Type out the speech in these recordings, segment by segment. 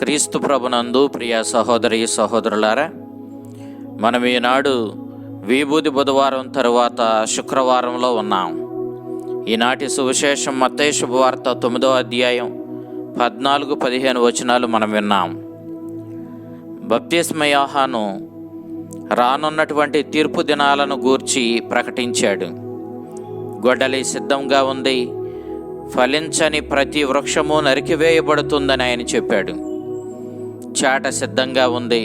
క్రీస్తు ప్రభునందు ప్రియ సహోదరి సహోదరులారా, మనం ఈనాడు విభూది బుధవారం తరువాత శుక్రవారంలో ఉన్నాం. ఈనాటి సువిశేషం మత్తయి శుభవార్త 9వ అధ్యాయం 14-15 వచనాలు మనం విన్నాం. బప్తిస్మ యోహాను రానున్నటువంటి తీర్పు దినాలను గూర్చి ప్రకటించాడు. గొడ్డలి సిద్ధంగా ఉంది, ఫలించని ప్రతి వృక్షము నరికివేయబడుతుందని ఆయన చెప్పాడు. చాట సిద్ధంగా ఉంది,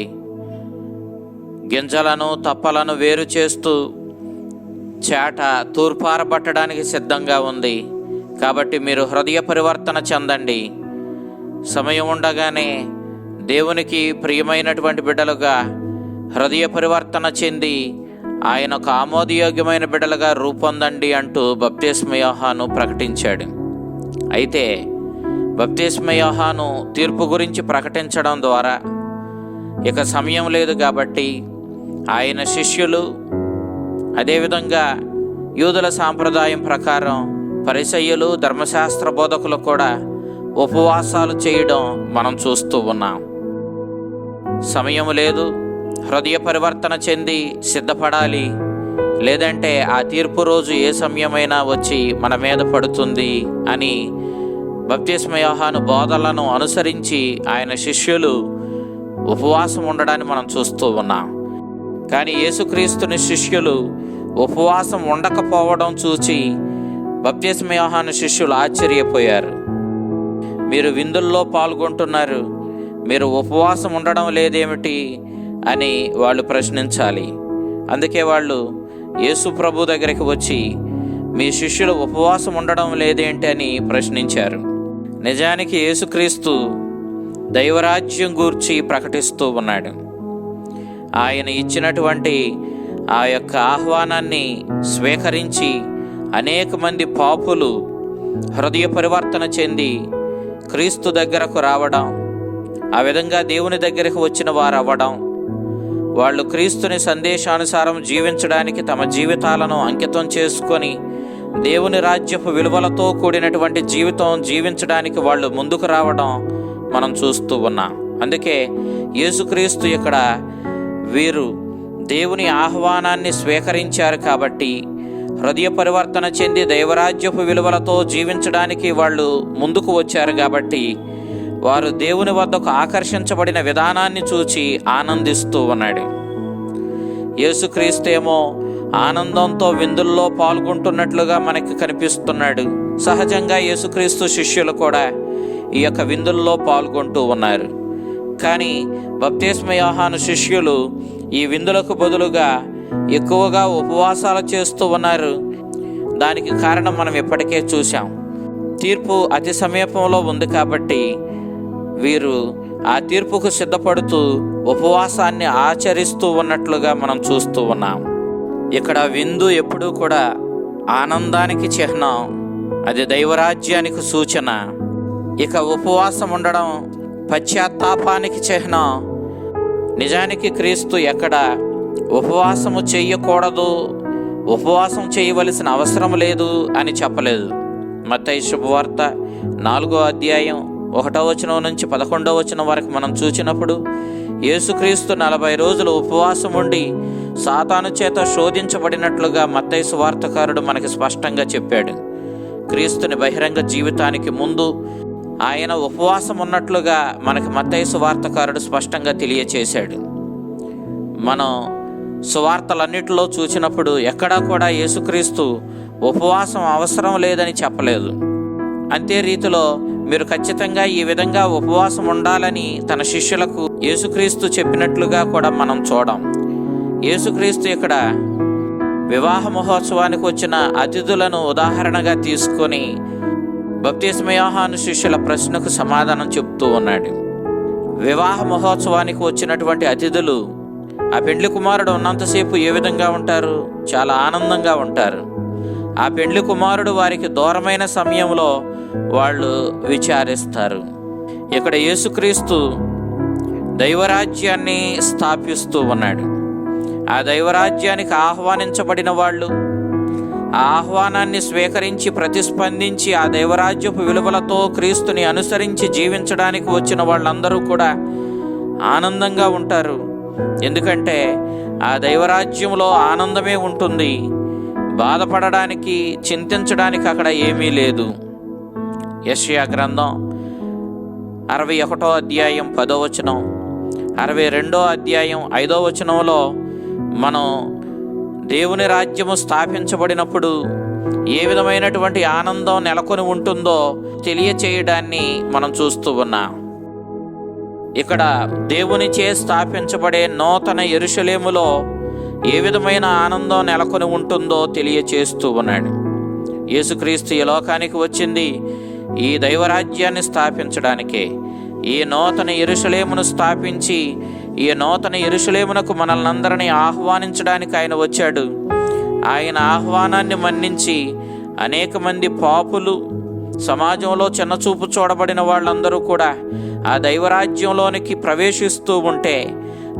గింజలను తప్పలను వేరు చేస్తూ చాట తూర్పారబట్టడానికి సిద్ధంగా ఉంది. కాబట్టి మీరు హృదయ పరివర్తన చెందండి. సమయం ఉండగానే దేవునికి ప్రియమైనటువంటి బిడ్డలుగా హృదయ పరివర్తన చెంది ఆయనకు ఆమోదయోగ్యమైన బిడ్డలుగా రూపొందండి అంటూ బప్తిస్మ యోహాను ప్రకటించాడు. అయితే బప్తిస్మ యోహాను తీర్పు గురించి ప్రకటించడం ద్వారా ఇక సమయం లేదు కాబట్టి ఆయన శిష్యులు, అదేవిధంగా యూదుల సాంప్రదాయం ప్రకారం పరిసయ్యులు, ధర్మశాస్త్ర బోధకులు కూడా ఉపవాసాలు చేయడం మనం చూస్తూ ఉన్నాం. సమయం లేదు, హృదయ పరివర్తన చెంది సిద్ధపడాలి, లేదంటే ఆ తీర్పు రోజు ఏ సమయమైనా వచ్చి మన మీద పడుతుంది అని బప్తిస్మ యోహాను బోధలను అనుసరించి ఆయన శిష్యులు ఉపవాసం ఉండడాన్ని మనం చూస్తూ ఉన్నాం. కానీ యేసుక్రీస్తుని శిష్యులు ఉపవాసం ఉండకపోవడం చూసి బప్తిస్మ యోహాను శిష్యులు ఆశ్చర్యపోయారు. మీరు విందుల్లో పాల్గొంటున్నారు, మీరు ఉపవాసం ఉండడం లేదేమిటి అని వాళ్ళు ప్రశ్నించాలి. అందుకే వాళ్ళు యేసు ప్రభు దగ్గరికి వచ్చి మీ శిష్యులు ఉపవాసం ఉండడం లేదేంటి అని ప్రశ్నించారు. నిజానికి యేసుక్రీస్తు దైవరాజ్యం గూర్చి ప్రకటిస్తూ ఉన్నాడు. ఆయన ఇచ్చినటువంటి ఆ యొక్క ఆహ్వానాన్ని స్వీకరించి అనేక మంది పాపులు హృదయ పరివర్తన చెంది క్రీస్తు దగ్గరకు రావడం, ఆ విధంగా దేవుని దగ్గరకు వచ్చిన వారు అవ్వడం, వాళ్ళు క్రీస్తుని సందేశానుసారం జీవించడానికి తమ జీవితాలను అంకితం చేసుకొని దేవుని రాజ్యపు విలువలతో కూడినటువంటి జీవితం జీవించడానికి వాళ్ళు ముందుకు రావడం మనం చూస్తూ ఉన్నాం. అందుకే యేసుక్రీస్తు ఇక్కడ వీరు దేవుని ఆహ్వానాన్ని స్వీకరించారు కాబట్టి హృదయ పరివర్తన చెంది దైవరాజ్యపు విలువలతో జీవించడానికి వాళ్ళు ముందుకు వచ్చారు కాబట్టి వారు దేవుని వద్దకు ఆకర్షించబడిన విధానాన్ని చూచి ఆనందిస్తూ ఉన్నాడు. యేసుక్రీస్తు ఏమో ఆనందంతో విందుల్లో పాల్గొంటున్నట్లుగా మనకి కనిపిస్తున్నాడు. సహజంగా యేసుక్రీస్తు శిష్యులు కూడా ఈ యొక్క విందుల్లో పాల్గొంటూ ఉన్నారు. కానీ బప్తిస్మ యోహాను శిష్యులు ఈ విందులకు బదులుగా ఎక్కువగా ఉపవాసాలు చేస్తూ ఉన్నారు. దానికి కారణం మనం ఇప్పటికే చూసాం. తీర్పు అతి సమీపంలో ఉంది కాబట్టి వీరు ఆ తీర్పుకు సిద్ధపడుతూ ఉపవాసాన్ని ఆచరిస్తూ ఉన్నట్లుగా మనం చూస్తూ ఉన్నాం. ఇక్కడ విందు ఎప్పుడూ కూడా ఆనందానికి చిహ్నం, అది దైవరాజ్యానికి సూచన. ఇక ఉపవాసం ఉండడం పశ్చాత్తాపానికి చిహ్నం. నిజానికి క్రీస్తు ఎక్కడ ఉపవాసము చేయకూడదు, ఉపవాసం చేయవలసిన అవసరం లేదు అని చెప్పలేదు. మత్తయి శుభవార్త 4వ అధ్యాయం 1వ వచనం నుంచి 11వ వచనం వరకు మనం చూసినప్పుడు యేసుక్రీస్తు 40 రోజులు ఉపవాసం ఉండి సాతాను చేత శోధించబడినట్లుగా మత్తయి సువార్తకారుడు మనకి స్పష్టంగా చెప్పాడు. క్రీస్తుని బహిరంగ జీవితానికి ముందు ఆయన ఉపవాసం ఉన్నట్లుగా మనకి మత్తయి సువార్తకారుడు స్పష్టంగా తెలియచేశాడు. మనం సువార్తలన్నిటిలో చూసినప్పుడు ఎక్కడా కూడా యేసుక్రీస్తు ఉపవాసం అవసరం లేదని చెప్పలేదు. అంతే రీతిలో మీరు ఖచ్చితంగా ఈ విధంగా ఉపవాసం ఉండాలని తన శిష్యులకు యేసుక్రీస్తు చెప్పినట్లుగా కూడా మనం చూడం. యేసుక్రీస్తు ఇక్కడ వివాహ మహోత్సవానికి వచ్చిన అతిథులను ఉదాహరణగా తీసుకొని బప్తిస్మ యోహాను శిష్యుల ప్రశ్నకు సమాధానం చెప్తూ ఉన్నాడు. వివాహ మహోత్సవానికి వచ్చినటువంటి అతిథులు ఆ పెండ్లి కుమారుడు ఉన్నంతసేపు ఏ విధంగా ఉంటారు? చాలా ఆనందంగా ఉంటారు. ఆ పెండ్లి కుమారుడు వారికి దూరమైన సమయంలో వాళ్ళు విచారిస్తారు. ఇక్కడ యేసుక్రీస్తు దైవరాజ్యాన్ని స్థాపిస్తూ ఉన్నాడు. ఆ దైవరాజ్యానికి ఆహ్వానించబడిన వాళ్ళు, ఆ ఆహ్వానాన్ని స్వీకరించి ప్రతిస్పందించి ఆ దైవరాజ్యపు విలువలతో క్రీస్తుని అనుసరించి జీవించడానికి వచ్చిన వాళ్ళందరూ కూడా ఆనందంగా ఉంటారు. ఎందుకంటే ఆ దైవరాజ్యంలో ఆనందమే ఉంటుంది. బాధపడడానికి, చింతించడానికి అక్కడ ఏమీ లేదు. యెషయా గ్రంథం 61వ అధ్యాయం 10వ వచనం, 62వ అధ్యాయం 5వ వచనంలో మనం దేవుని రాజ్యము స్థాపించబడినప్పుడు ఏ విధమైనటువంటి ఆనందం నెలకొని ఉంటుందో తెలియచేయడాన్ని మనం చూస్తూ ఉన్నాం. ఇక్కడ దేవునిచే స్థాపించబడే నూతన యెరూషలేములో ఏ విధమైన ఆనందం నెలకొని ఉంటుందో తెలియచేస్తూ ఉన్నాడు. యేసుక్రీస్తు ఈ లోకానికి వచ్చింది ఈ దైవరాజ్యాన్ని స్థాపించడానికే. ఈ నూతన యెరూషలేమును స్థాపించి ఈ నూతన యెరూషలేమునకు మనల్ని అందరినీ ఆహ్వానించడానికి ఆయన వచ్చాడు. ఆయన ఆహ్వానాన్ని మన్నించి అనేక మంది పాపులు, సమాజంలో చిన్నచూపు చూడబడిన వాళ్ళందరూ కూడా ఆ దైవరాజ్యంలోనికి ప్రవేశిస్తూ ఉంటే,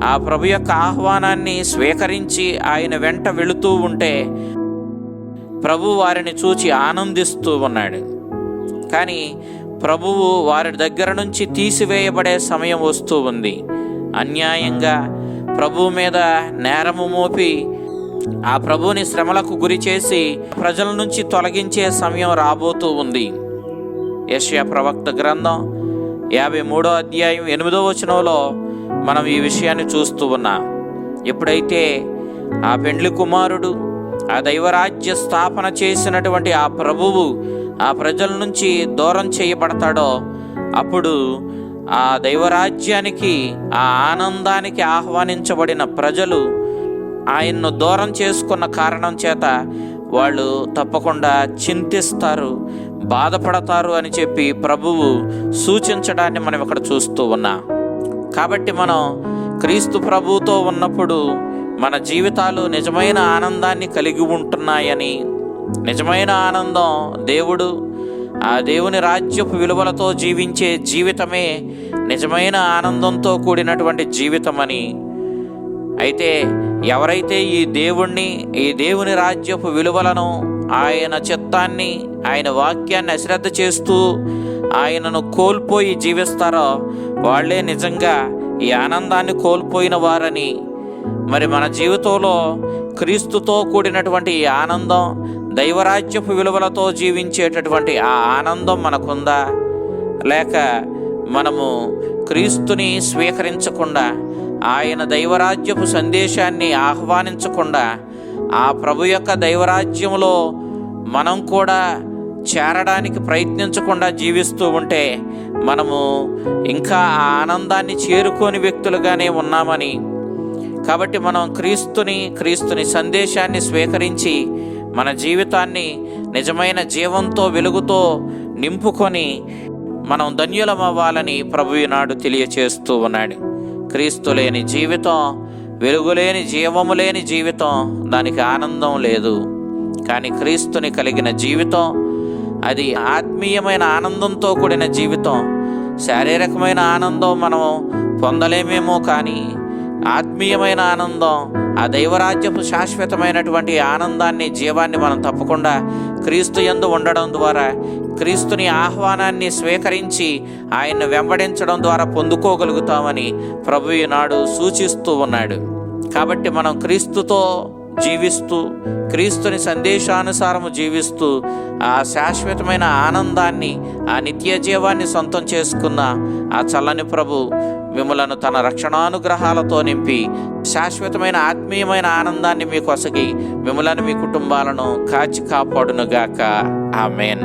ఆ ప్రభు యొక్క ఆహ్వానాన్ని స్వీకరించి ఆయన వెంట వెళుతూ ఉంటే ప్రభు వారిని చూచి ఆనందిస్తూ ఉన్నాడు. కానీ ప్రభువు వారి దగ్గర నుంచి తీసివేయబడే సమయం వస్తూ ఉంది. అన్యాయంగా ప్రభువు మీద నేరము మోపి ఆ ప్రభువుని శ్రమలకు గురి చేసి ప్రజల నుంచి తొలగించే సమయం రాబోతూ ఉంది. యెషయా ప్రవక్త గ్రంథం 53వ అధ్యాయం 8వ వచనంలో మనం ఈ విషయాన్ని చూస్తూ ఉన్నాం. ఎప్పుడైతే ఆ పెండ్లి కుమారుడు, ఆ దైవరాజ్య స్థాపన చేసినటువంటి ఆ ప్రభువు ఆ ప్రజల నుంచి దూరం చేయబడతాడో, అప్పుడు ఆ దైవరాజ్యానికి, ఆ ఆనందానికి ఆహ్వానించబడిన ప్రజలు ఆయన్ను దూరం చేసుకున్న కారణం చేత వాళ్ళు తప్పకుండా చింతిస్తారు, బాధపడతారు అని చెప్పి ప్రభువు సూచించడాన్ని మనం ఇక్కడ చూస్తూ ఉన్నాం. కాబట్టి మనం క్రీస్తు ప్రభువుతో ఉన్నప్పుడు మన జీవితాలు నిజమైన ఆనందాన్ని కలిగి ఉంటున్నాయని, నిజమైన ఆనందం దేవుడు, ఆ దేవుని రాజ్యపు విలువలతో జీవించే జీవితమే నిజమైన ఆనందంతో కూడినటువంటి జీవితమని. అయితే ఎవరైతే ఈ దేవుణ్ణి, ఈ దేవుని రాజ్యపు విలువలను, ఆయన చిత్తాన్ని, ఆయన వాక్యాన్ని అశ్రద్ధ చేస్తూ ఆయనను కోల్పోయి జీవిస్తారో వాళ్ళే నిజంగా ఈ ఆనందాన్ని కోల్పోయిన వారని. మరి మన జీవితంలో క్రీస్తుతో కూడినటువంటి ఈ ఆనందం, దైవరాజ్యపు విలువలతో జీవించేటటువంటి ఆ ఆనందం మనకుందా? లేక మనము క్రీస్తుని స్వీకరించకుండా, ఆయన దైవరాజ్యపు సందేశాన్ని ఆహ్వానించకుండా, ఆ ప్రభు యొక్క దైవరాజ్యంలో మనం కూడా చేరడానికి ప్రయత్నించకుండా జీవిస్తూ ఉంటే మనము ఇంకా ఆ ఆనందాన్ని చేరుకోని వ్యక్తులుగానే ఉన్నామని. కాబట్టి మనం క్రీస్తుని సందేశాన్ని స్వీకరించి మన జీవితాన్ని నిజమైన జీవంతో, వెలుగుతో నింపుకొని మనం ధన్యులమవ్వాలని ప్రభు ఈనాడు తెలియచేస్తూ ఉన్నాడు. క్రీస్తు లేని జీవితం, వెలుగులేని, జీవము లేని జీవితం, దానికి ఆనందం లేదు. కానీ క్రీస్తుని కలిగిన జీవితం అది ఆత్మీయమైన ఆనందంతో కూడిన జీవితం. శారీరకమైన ఆనందం మనం పొందలేమేమో, కానీ ఆత్మీయమైన ఆనందం, ఆ దైవరాజ్యపు శాశ్వతమైనటువంటి ఆనందాన్ని, జీవాన్ని మనం తప్పకుండా క్రీస్తు యందు ఉండడం ద్వారా, క్రీస్తుని ఆహ్వానాన్ని స్వీకరించి ఆయన్ను వెంబడించడం ద్వారా పొందుకోగలుగుతామని ప్రభు ఈనాడు సూచిస్తూ ఉన్నాడు. కాబట్టి మనం క్రీస్తుతో జీవిస్తూ, క్రీస్తుని సందేశానుసారము జీవిస్తూ ఆ శాశ్వతమైన ఆనందాన్ని, ఆ నిత్య జీవాన్ని సొంతం చేసుకున్న ఆ చల్లని ప్రభు మిమ్మలను తన రక్షణానుగ్రహాలతో నింపి శాశ్వతమైన ఆత్మీయమైన ఆనందాన్ని మీకు ఒసగి మిమ్మలను, మీ కుటుంబాలను కాచి కాపాడునుగాక. ఆమేన్.